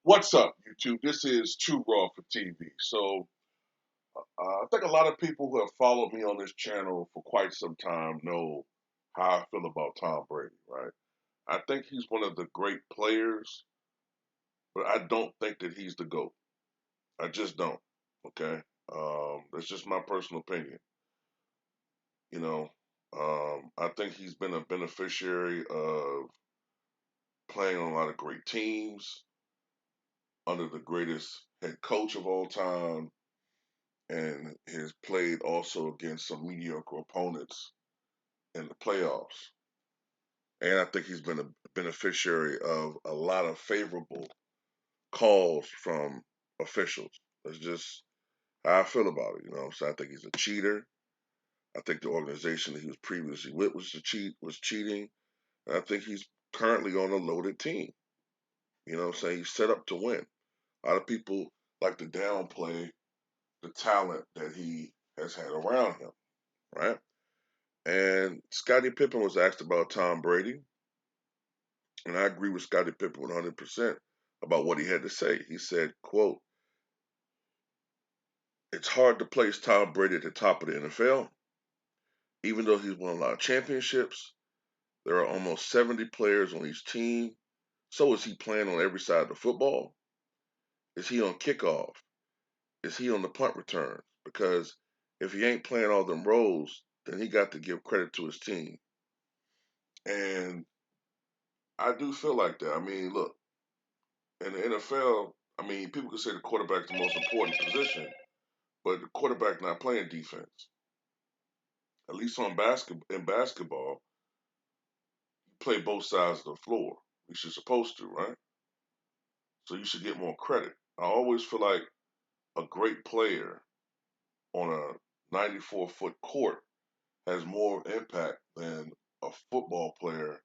What's up, YouTube? This is Too Raw for TV. I think a lot of people who have followed me on this channel for quite some time know how I feel about Tom Brady, right? I think he's one of the great players, but I don't think that he's the GOAT. I just don't, okay? That's just my personal opinion. You know, I think he's been a beneficiary of playing on a lot of great teams under the greatest head coach of all time and has played also against some mediocre opponents in the playoffs. And I think he's been a beneficiary of a lot of favorable calls from officials. That's just how I feel about it. So I think he's a cheater. I think the organization that he was previously with was cheating. And I think he's currently on a loaded team. Saying he's set up to win. A lot of people like to downplay the talent that he has had around him, right? And Scottie Pippen was asked about Tom Brady, and I agree with Scottie Pippen 100% about what he had to say. He said, quote, "It's hard to place Tom Brady at the top of the NFL. Even though he's won a lot of championships, there are almost 70 players on each team. So is he playing on every side of the football? Is he on kickoff? Is he on the punt return? Because if he ain't playing all them roles, then he got to give credit to his team." And I do feel like that. I mean, look, in the NFL, I mean, people can say the quarterback's the most important position, but the quarterback not playing defense. At least in basketball, you play both sides of the floor. You should supposed to, right? So you should get more credit. I always feel like a great player on a 94-foot court has more impact than a football player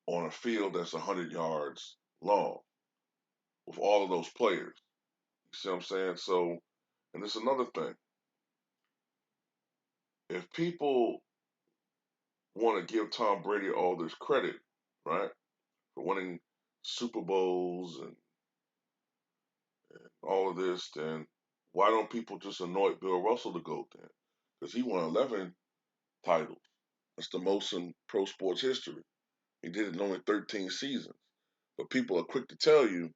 on a field that's 100 yards long with all of those players. You see what I'm saying? So, and it's another thing. If people want to give Tom Brady all this credit, right, for winning Super Bowls and all of this, then why don't people just anoint Bill Russell the GOAT then? Because he won 11 titles. That's the most in pro sports history. He did it in only 13 seasons. But people are quick to tell you,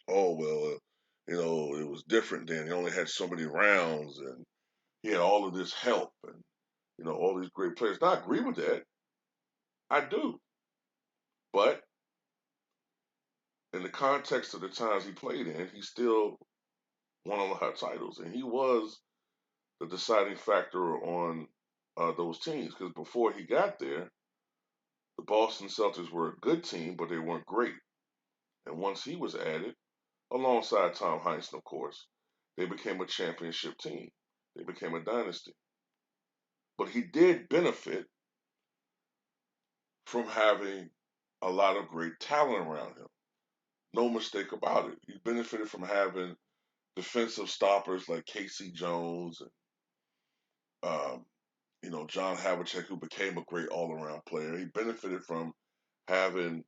oh, well, it was different then. He only had so many rounds and he had all of this help and, all these great players. Now, I agree with that. I do. But in the context of the times he played in, he still won a lot of titles, and he was the deciding factor on those teams. Because before he got there, the Boston Celtics were a good team, but they weren't great. And once he was added, alongside Tom Heinsohn, of course, they became a championship team. They became a dynasty. But he did benefit from having a lot of great talent around him. No mistake about it. He benefited from having defensive stoppers like Casey Jones and um, John Havlicek, who became a great all-around player. He benefited from having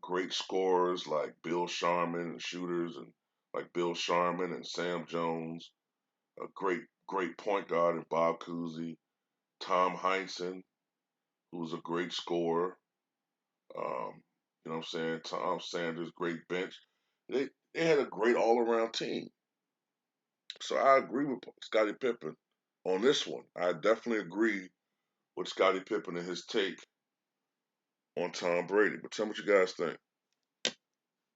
great scorers like Bill Sharman and shooters and like Bill Sharman and Sam Jones, a great point guard in Bob Cousy, Tom Heinsohn, who was a great scorer. You know what I'm saying? Tom Sanders, great bench. They had a great all-around team. So I agree with Scottie Pippen on this one. I definitely agree with Scottie Pippen and his take on Tom Brady. But tell me what you guys think.